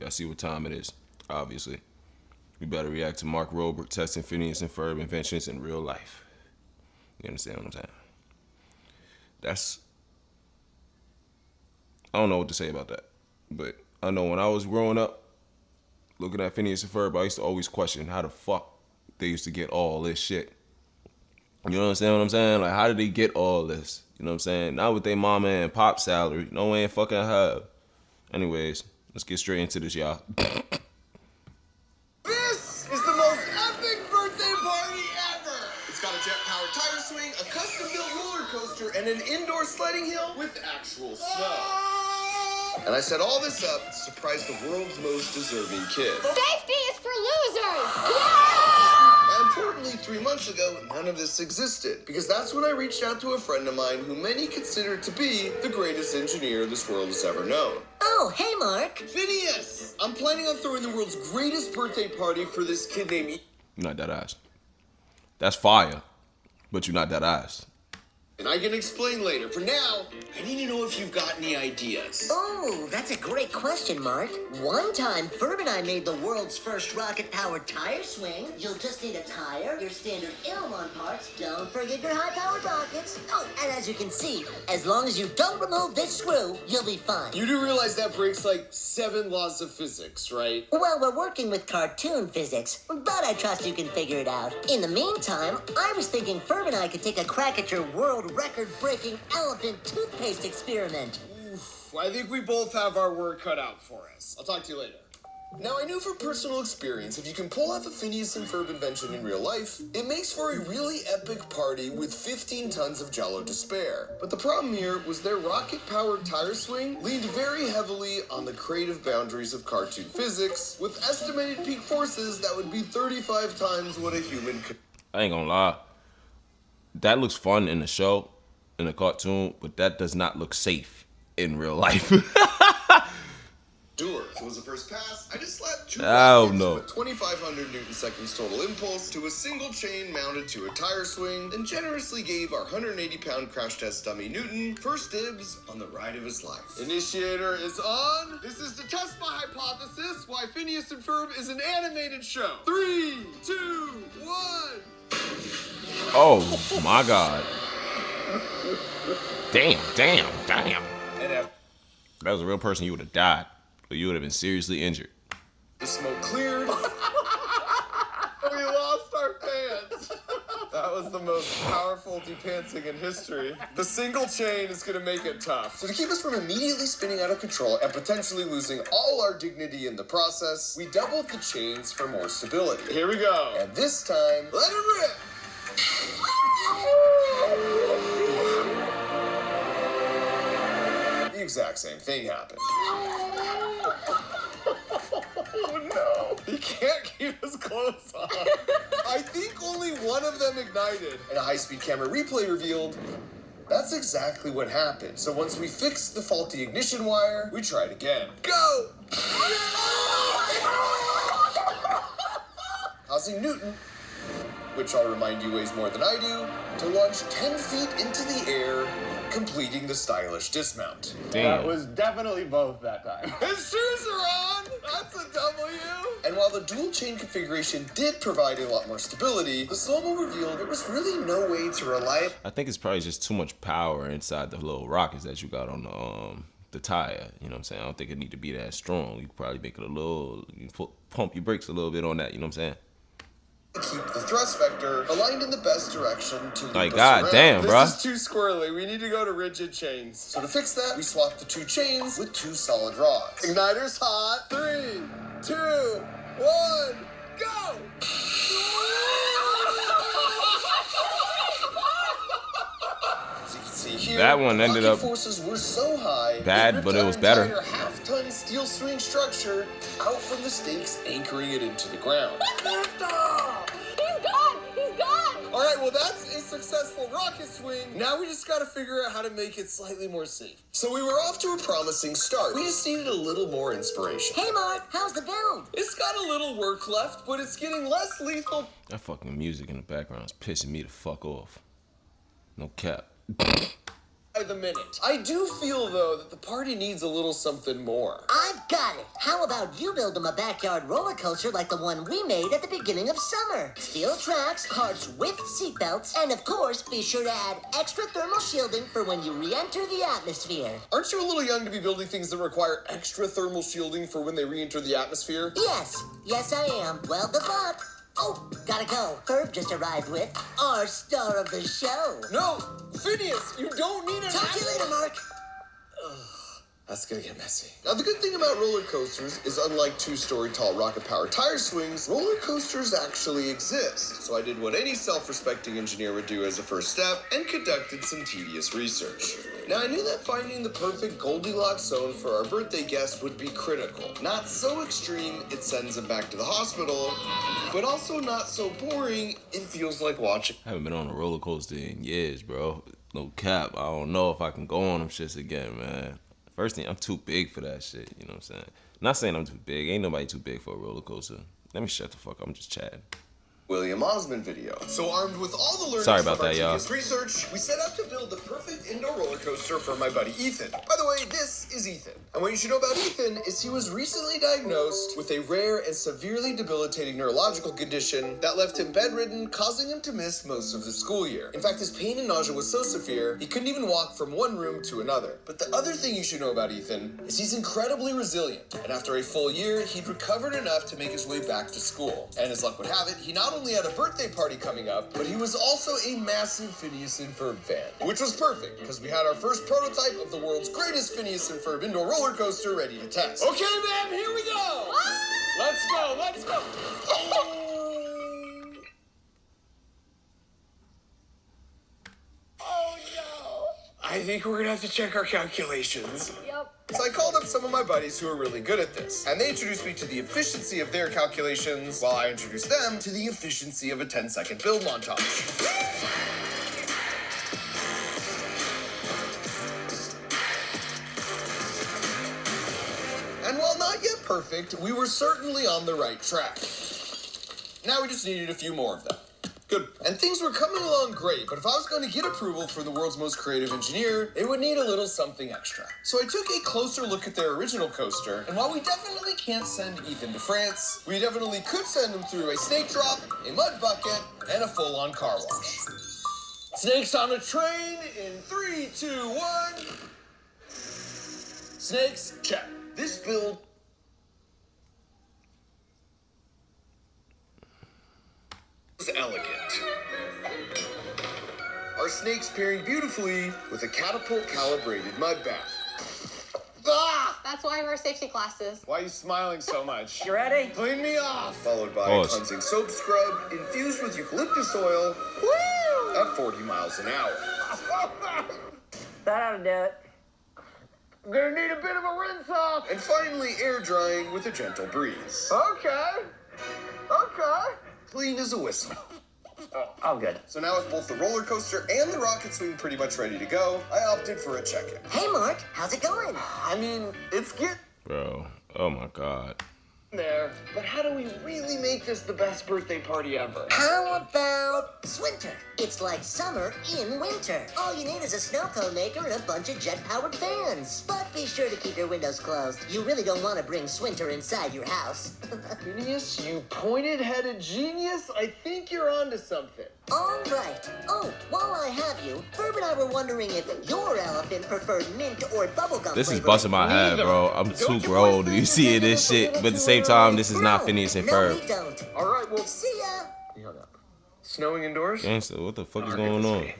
Y'all see what time it is, obviously. We better react to Mark Rober testing Phineas and Ferb inventions in real life. You understand what I'm saying? I don't know what to say about that. But I know when I was growing up, looking at Phineas and Ferb, I used to always question how the fuck they used to get all this shit. You understand what I'm saying? Like, how did they get all this? You know what I'm saying? Not with their mama and pop salary. No way in fucking hell. Anyways, let's get straight into this, y'all. This is the most epic birthday party ever! It's got a jet-powered tire swing, a custom-built roller coaster, and an indoor sledding hill with actual snow. And I set all this up to surprise the world's most deserving kid. Safety is for losers! And importantly, 3 months ago, none of this existed. Because that's when I reached out to a friend of mine who many consider to be the greatest engineer this world has ever known. Oh, hey, Mark. Phineas! I'm planning on throwing the world's greatest birthday party for this kid named... You're not that ass. That's fire. But you're not that ass. And I can explain later. For now, I need to know if you've got any ideas. Oh, that's a great question, Mark. One time, Ferb and I made the world's first rocket-powered tire swing. You'll just need a tire, your standard Ilmon parts. Don't forget your high-powered rockets. Oh, and as you can see, as long as you don't remove this screw, you'll be fine. You do realize that breaks like 7 laws of physics, right? Well, we're working with cartoon physics, but I trust you can figure it out. In the meantime, I was thinking Ferb and I could take a crack at your world record-breaking elephant toothpaste experiment. Oof, I think we both have our work cut out for us. I'll talk to you later. Now, I knew from personal experience, if you can pull off a Phineas and Ferb invention in real life, it makes for a really epic party with 15 tons of jello to spare. But the problem here was their rocket-powered tire swing leaned very heavily on the creative boundaries of cartoon physics, with estimated peak forces that would be 35 times what a human could. I ain't gonna lie. That looks fun in the show, in the cartoon, but that does not look safe in real life. So was the first pass, I just slapped 2 Oh, rockets no. with 2,500 Newton-seconds total impulse to a single chain mounted to a tire swing, and generously gave our 180-pound crash test dummy Newton first dibs on the ride of his life. Initiator is on. This is to test my hypothesis why Phineas and Ferb is an animated show. 3, 2, 1. Oh my god. Damn. And If that was a real person, you would have died. Or you would have been seriously injured. the smoke cleared. We lost our pants. That was the most powerful depantsing in history. The single chain is gonna make it tough. So to keep us from immediately spinning out of control and potentially losing all our dignity in the process, we doubled the chains for more stability. Here we go. And this time, let it rip. The exact same thing happened. Oh no. He can't keep his clothes on. I think only one of them ignited. And a high-speed camera replay revealed that's exactly what happened. So once we fixed the faulty ignition wire, we tried again. Go! Causing Newton, which I'll remind you weighs more than I do, to launch 10 feet into the air, completing the stylish dismount. Damn. That was definitely both that time. His shoes are on! That's a W! And while the dual chain configuration did provide a lot more stability, the slow-mo revealed there was really no way to rely. I think it's probably just too much power inside the little rockets that you got on the tire. You know what I'm saying? I don't think it need to be that strong. You could probably make it a little, pump your brakes a little bit on that. You know what I'm saying? Keep the thrust vector aligned in the best direction to Like, loop us god around. damn, bruh. This is too squirrely. We need to go to rigid chains. So to fix that, we swapped the 2 chains with 2 solid rods. Igniter's hot. 3, 2, 1, go! As you can see here, That one ended rocket up forces were so high, bad, ripped but it our was better. entire half-ton steel string structure out from the stakes, anchoring it into the ground. Liftoff! He's gone! All right, well, that's a successful rocket swing. Now we just got to figure out how to make it slightly more safe. So we were off to a promising start. We just needed a little more inspiration. Hey, Mark, how's the build? It's got a little work left, but it's getting less lethal. That fucking music in the background is pissing me the fuck off. No cap. by the minute. I do feel, though, that the party needs a little something more. I've got it. How about you build them a backyard roller coaster like the one we made at the beginning of summer? Steel tracks, carts with seatbelts, and of course, be sure to add extra thermal shielding for when you re-enter the atmosphere. Aren't you a little young to be building things that require extra thermal shielding for when they re-enter the atmosphere? Yes, I am. Well, good luck. Oh, gotta go. Ferb just arrived with our star of the show. No! Phineas, you don't need an Talk to you later, Mark. That's gonna get messy. Now, the good thing about roller coasters is unlike two-story tall rocket-powered tire swings, roller coasters actually exist. So I did what any self-respecting engineer would do as a first step and conducted some tedious research. Now, I knew that finding the perfect Goldilocks zone for our birthday guest would be critical. Not so extreme it sends him back to the hospital, but also not so boring it feels like watching. I haven't been on a roller coaster in years, bro. No cap. I don't know if I can go on them shits again, man. First thing, I'm too big for that shit. You know what I'm saying? Not saying I'm too big. Ain't nobody too big for a roller coaster. Let me shut the fuck up. I'm just chatting. William Osmond video. So armed with all the learnings Sorry about from our that, y'all. tedious research, we set out to build the perfect indoor roller coaster for my buddy Ethan. By the way, this is Ethan. And what you should know about Ethan is he was recently diagnosed with a rare and severely debilitating neurological condition that left him bedridden, causing him to miss most of the school year. In fact, his pain and nausea was so severe, he couldn't even walk from one room to another. But the other thing you should know about Ethan is he's incredibly resilient. And after a full year, he'd recovered enough to make his way back to school. And as luck would have it, he not only had a birthday party coming up, but he was also a massive Phineas and Ferb fan. Which was perfect, because we had our first prototype of the world's greatest Phineas and Ferb indoor roller coaster ready to test. Okay, ma'am, here we go! Let's go, let's go! Oh no. I think we're gonna have to check our calculations. Yep. So I called up some of my buddies who are really good at this, and they introduced me to the efficiency of their calculations, while I introduced them to the efficiency of a 10-second build montage. And while not yet perfect, we were certainly on the right track. Now we just needed a few more of them. Good. And things were coming along great, but if I was going to get approval from the world's most creative engineer, it would need a little something extra. So I took a closer look at their original coaster, and while we definitely can't send Ethan to France, we definitely could send him through a snake drop, a mud bucket, and a full-on car wash. Snakes on a train in 3, 2, 1. Snakes, check. This build is elegant. Our snakes pairing beautifully with a catapult calibrated mud bath. Ah! That's why I wear safety glasses. Why are you smiling so much? You ready? Clean me off! Followed by Pause. a cleansing soap scrub infused with eucalyptus oil. Woo! At 40 miles an hour. That ought to do it. I'm gonna need a bit of a rinse off. And finally air drying with a gentle breeze. Okay. Clean as a whistle. Oh, good. So now with both the roller coaster and the rocket swing pretty much ready to go, I opted for a check-in. Hey, Mark, how's it going? I mean, it's getting Bro. Oh my God. there, but how do we really make this the best birthday party ever? How about Swinter? It's like summer in winter. All you need is a snow cone maker and a bunch of jet-powered fans. But be sure to keep your windows closed. You really don't want to bring Swinter inside your house. Phineas, you pointed-headed genius. I think you're onto something. All right. Oh, while I have you, Ferb and I were wondering if your elephant preferred mint or bubblegum This is flavor. busting my head, bro. I'm too grown to be seeing this shit. But at the same time, this is not Phineas and No, Ferb. we don't. All right, well, See ya. he hung up. Snowing indoors? Gangsta, what the fuck is going on?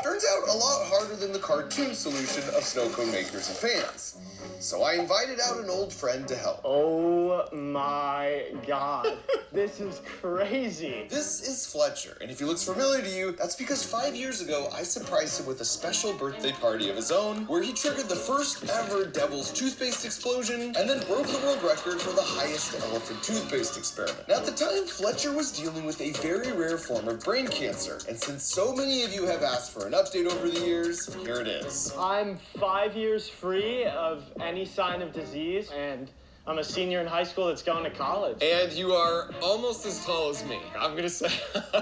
Turns out a lot harder than the cartoon solution of snow cone makers and fans. So I invited out an old friend to help. Oh my God. This is crazy. This is Fletcher, and if he looks familiar to you, that's because 5 years ago, I surprised him with a special birthday party of his own, where he triggered the first ever Devil's toothpaste explosion, and then broke the world record for the highest elephant toothpaste experiment. Now, at the time, Fletcher was dealing with a very rare form of brain cancer, and since so many of you have asked for an update over the years, here it is. I'm 5 years free of any sign of disease, and I'm a senior in high school that's going to college. And you are almost as tall as me. I'm gonna say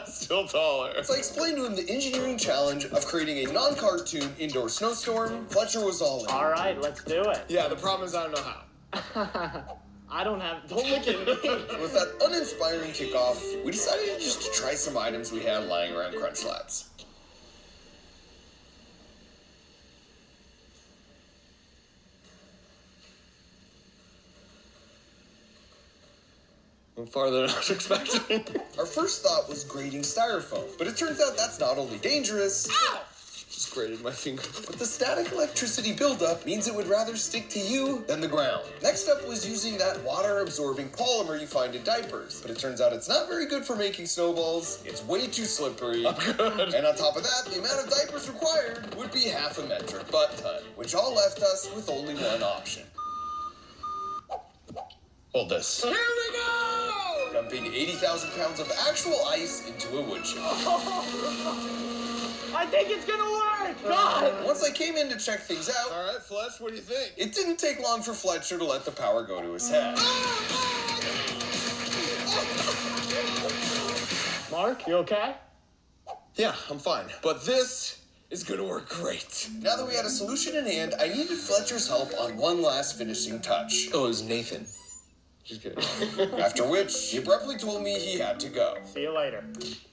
still taller. So I explained to him the engineering challenge of creating a non-cartoon indoor snowstorm. Fletcher was all in. All right, let's do it. Yeah, the problem is I don't know how. Don't look at me. With that uninspiring kickoff, we decided just to try some items we had lying around Crunch Labs. Farther than I was expecting. Our first thought was grating styrofoam, but it turns out that's not only dangerous. Ow! Just grated my finger. But the static electricity buildup means it would rather stick to you than the ground. Next up was using that water-absorbing polymer you find in diapers, but it turns out it's not very good for making snowballs. It's way too slippery. I'm good. And on top of that, the amount of diapers required would be half a metric butt ton, which all left us with only one option. Hold this. Here we go! Dumping 80,000 pounds of actual ice into a wood chip. I think it's gonna work! God! Once I came in to check things out... All right, Fletch, what do you think? It didn't take long for Fletcher to let the power go to his head. Mark, you okay? Yeah, I'm fine. But this is gonna work great. Now that we had a solution in hand, I needed Fletcher's help on one last finishing touch. Oh, it was Nathan. Just kidding. After which, he abruptly told me he had to go. See you later.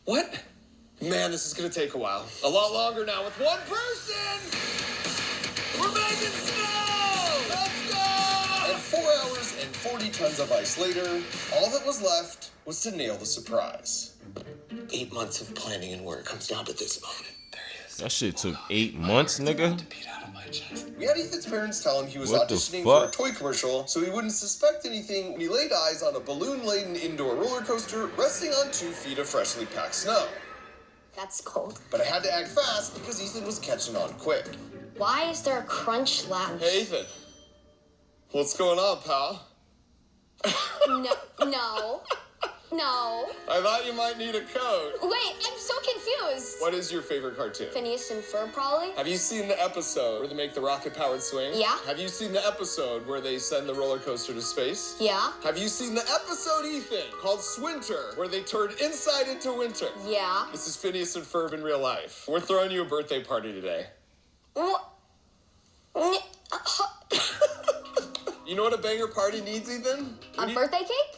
What? Man, this is gonna take a while. A lot longer now with one person! We're making snow! Let's go! And 4 hours and 40 tons of ice later, all that was left was to nail the surprise. 8 months of planning and work comes down to this moment. There he is. That shit took 8 months, nigga. We had Ethan's parents tell him he was What the auditioning for a fuck? toy commercial, so he wouldn't suspect anything when he laid eyes on a balloon-laden indoor roller coaster resting on 2 feet of freshly packed snow. That's cold. But I had to act fast because Ethan was catching on quick. Why is there a crunch lab? Hey, Ethan. What's going on, pal? No. I thought you might need a coat. Wait, I'm so confused. What is your favorite cartoon? Phineas and Ferb, probably? Have you seen the episode where they make the rocket-powered swing? Yeah. Have you seen the episode where they send the roller coaster to space? Yeah. Have you seen the episode, Ethan, called Swinter, where they turn inside into winter? Yeah. This is Phineas and Ferb in real life. We're throwing you a birthday party today. What? You know what a banger party needs, Ethan? A birthday cake?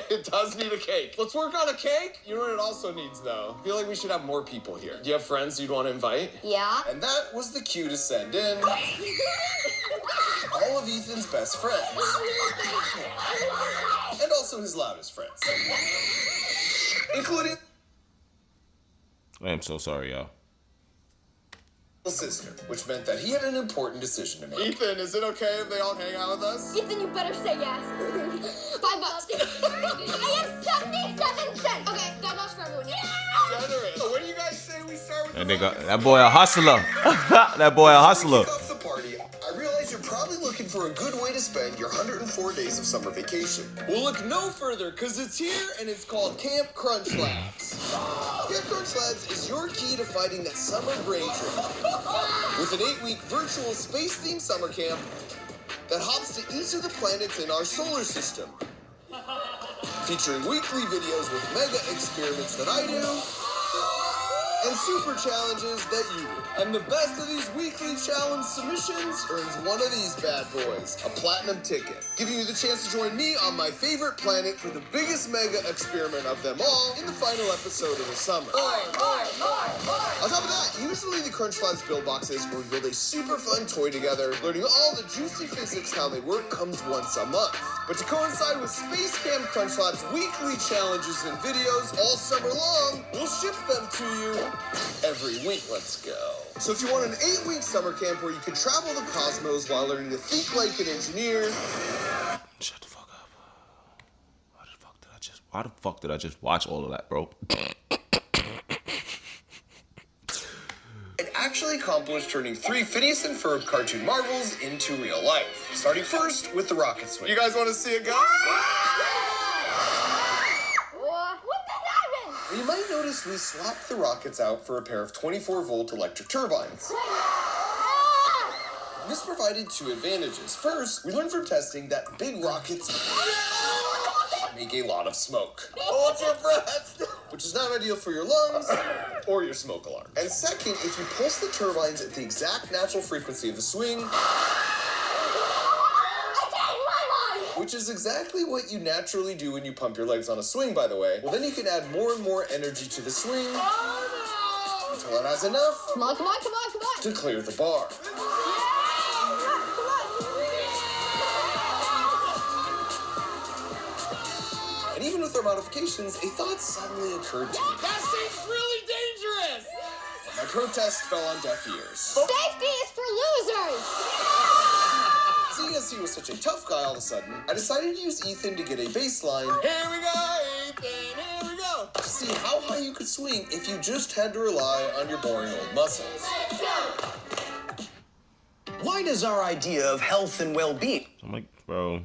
It does need a cake. Let's work on a cake. You know what it also needs, though? I feel like we should have more people here. Do you have friends you'd want to invite? Yeah. And that was the cue to send in all of Ethan's best friends. And also his loudest friends. Including I am so sorry, y'all. his sister, which meant that he had an important decision to make. Ethan, is it okay if they all hang out with us? Ethan, you better say yes. $5. I have 77 cents. Okay, $5 for everyone. Yeah! Generous. So what do you guys say we start with That the nigga, that boy a hustler. That boy a hustler. To kick off the party, I realize you're probably looking for a good way to spend your 104 days of summer vacation. We'll look no further because it's here and it's called Camp Crunch Labs. Camp Crunch Labs is your key to fighting that summer brain trip. With an 8-week virtual space-themed summer camp that hops to each of the planets in our solar system. Featuring weekly videos with mega experiments that I do and super challenges that you do. And the best of these weekly challenge submissions earns one of these bad boys, a platinum ticket, giving you the chance to join me on my favorite planet for the biggest mega experiment of them all in the final episode of the summer. On top of that, usually the Crunch Labs build boxes where we build a super fun toy together, learning all the juicy physics how they work comes once a month. But to coincide with Space Camp Crunch Labs weekly challenges and videos all summer long, we'll ship them to you every week. Let's go. So if you want an 8-week summer camp where you can travel the cosmos while learning to think like an engineer. Shut the fuck up. Why the fuck did I just watch all of that, bro? And actually accomplished turning 3 Phineas and Ferb cartoon marvels into real life. Starting first with the rocket swing. You guys want to see it go? What the happened? You might notice we swapped the rockets out for a pair of 24-volt electric turbines. This provided two advantages. First, we learned from testing that big rockets make a lot of smoke. Hold your breath! Which is not ideal for your lungs or your smoke alarm. And second, if you pulse the turbines at the exact natural frequency of the swing, which is exactly what you naturally do when you pump your legs on a swing, by the way, well, then you can add more and more energy to the swing until it has enough Come on, come on, come on, come on. to clear the bar. And even with our modifications, a thought suddenly occurred to me. That seems really dangerous! My protest fell on deaf ears. Safety is for losers. Seeing as he was such a tough guy all of a sudden, I decided to use Ethan to get a baseline Here we go, Ethan, here we go! to see how high you could swing if you just had to rely on your boring old muscles. Why does our idea of health and well-being I'm like, bro,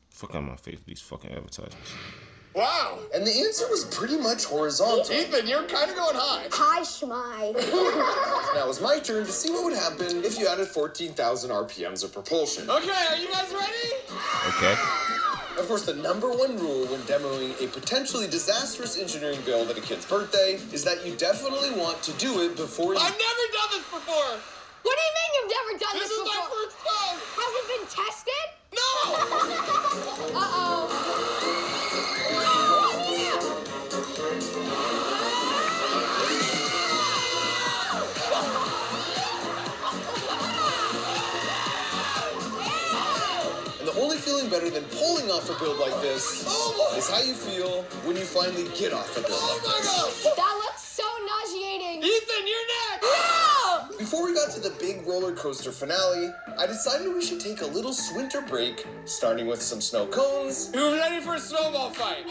fuck out my face with these fucking advertisements. Wow! And the answer was pretty much horizontal. Ethan, you're kind of going high. Hi, Schmai. Now it was my turn to see what would happen if you added 14,000 RPMs of propulsion. Okay, are you guys ready? Okay. Of course, the number one rule when demoing a potentially disastrous engineering build at a kid's birthday is that you definitely want to do it before you... I've never done this before! What do you mean you've never done This this is before? my first time! Has it been tested? No! Uh-oh. And the only feeling better than pulling off a build like this is how you feel when you finally get off a build Oh like my this. gosh! That looks so nauseating. Ethan, you're next! No! Before we got to the big roller coaster finale, I decided we should take a little winter break, starting with some snow cones. Who's ready for a snowball fight?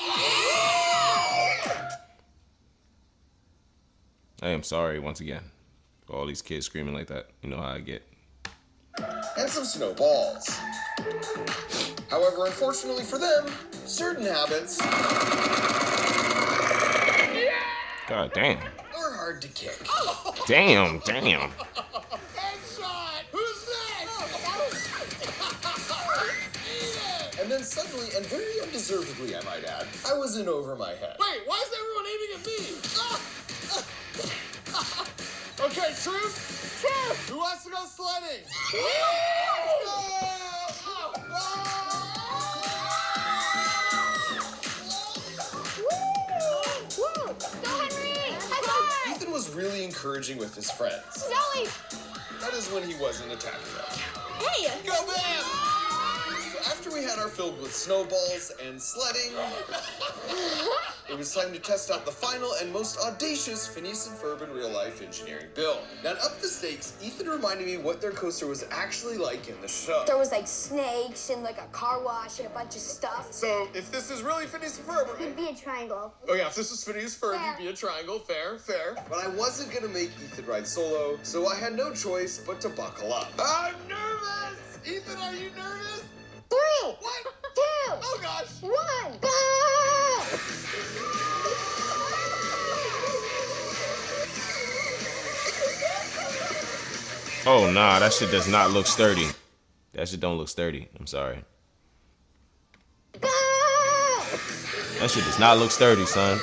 I am sorry once again for all these kids screaming like that. You know how I get. And some snowballs. However, unfortunately for them, certain habits God damn. are hard to kick. Damn. Headshot! Who's next? And then suddenly, and very undeservedly I might add, I was in over my head. Wait, why is everyone aiming at me? Okay, truth? Truth. Who wants to go sledding? Woo! Go, Henry! High five! Ethan was really encouraging with his friends. Snowy! That is when he wasn't attacking them. Hey! Go Bam! So after we had our filled with snowballs and sledding, it was time to test out the final and most audacious Phineas and Ferb in real life engineering build. Now to up the stakes, Ethan reminded me what their coaster was actually like in the show. There was like snakes and like a car wash and a bunch of stuff. So, if this is really Phineas and Ferb, It'd be a triangle. oh yeah, if this is Phineas Ferb, Fair. you'd be a triangle. Fair, fair. But I wasn't gonna make Ethan ride solo, so I had no choice but to buckle up. I'm nervous! Ethan, are you nervous? 3, What? 2, Oh gosh! 1, go! Oh nah, that shit does not look sturdy. That shit don't look sturdy. I'm sorry. Go! That shit does not look sturdy, son.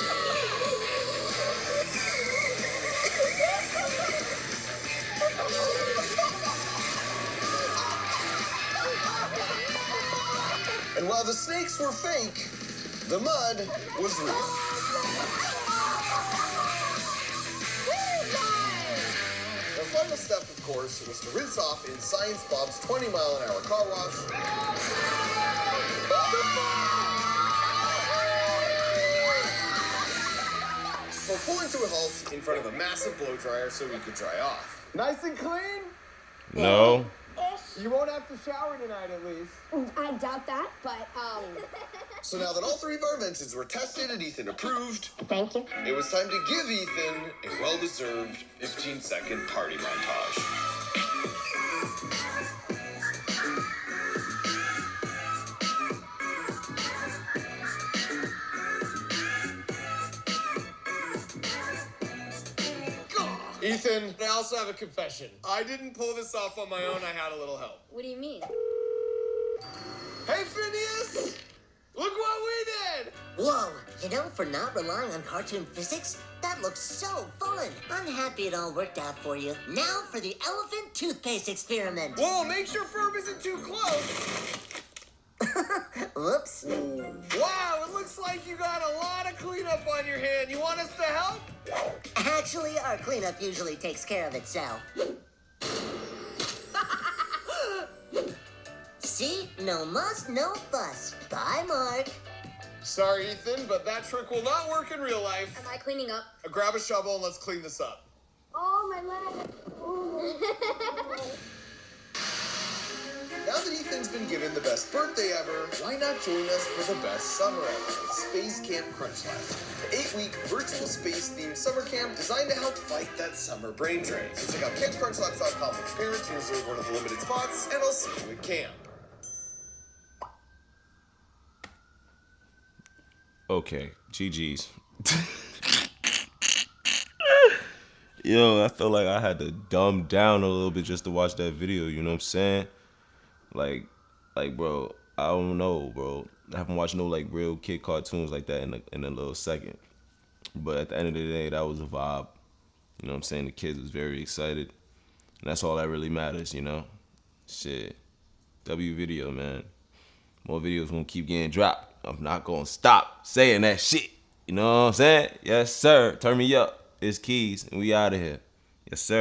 And while the snakes were fake, the mud was real. The final step, of course, was to rinse off in Science Bob's 20-mile-an-hour car wash. For pulling to a halt in front of a massive blow dryer so we could dry off. Nice and clean? No. You won't have to shower tonight at least. I doubt that, but So now that all three of our inventions were tested and Ethan approved, thank you. it was time to give Ethan a well-deserved 15-second party montage. Ethan, I also have a confession. I didn't pull this off on my own. I had a little help. What do you mean? Hey, Phineas! Look what we did! Whoa, you know, for not relying on cartoon physics, that looks so fun. I'm happy it all worked out for you. Now for the elephant toothpaste experiment. Whoa, make sure Ferb isn't too close. Whoops. Wow, it looks like you got a lot of cleanup on your hand. You want us to help? Actually, our cleanup usually takes care of itself. See? No muss, no fuss. Bye, Mark. Sorry, Ethan, but that trick will not work in real life. Am I cleaning up? Grab a shovel and let's clean this up. Oh, my leg. Now that Ethan's been given the best birthday ever, why not join us for the best summer ever? Space Camp Crunch Life. An 8-week virtual space-themed summer camp designed to help fight that summer brain drain. So check out campcrunchlabs.com with your parents to reserve one of the limited spots, and I'll see you at camp. Okay, GG's. Yo, I felt like I had to dumb down a little bit just to watch that video, you know what I'm saying? Like, bro, I don't know, bro. I haven't watched no, like, real kid cartoons like that in a little second. But at the end of the day, that was a vibe. You know what I'm saying? The kids was very excited. And that's all that really matters, you know? Shit. W video, man. More videos gonna keep getting dropped. I'm not gonna stop saying that shit. You know what I'm saying? Yes, sir. Turn me up. It's Keyz, and we out of here. Yes, sir.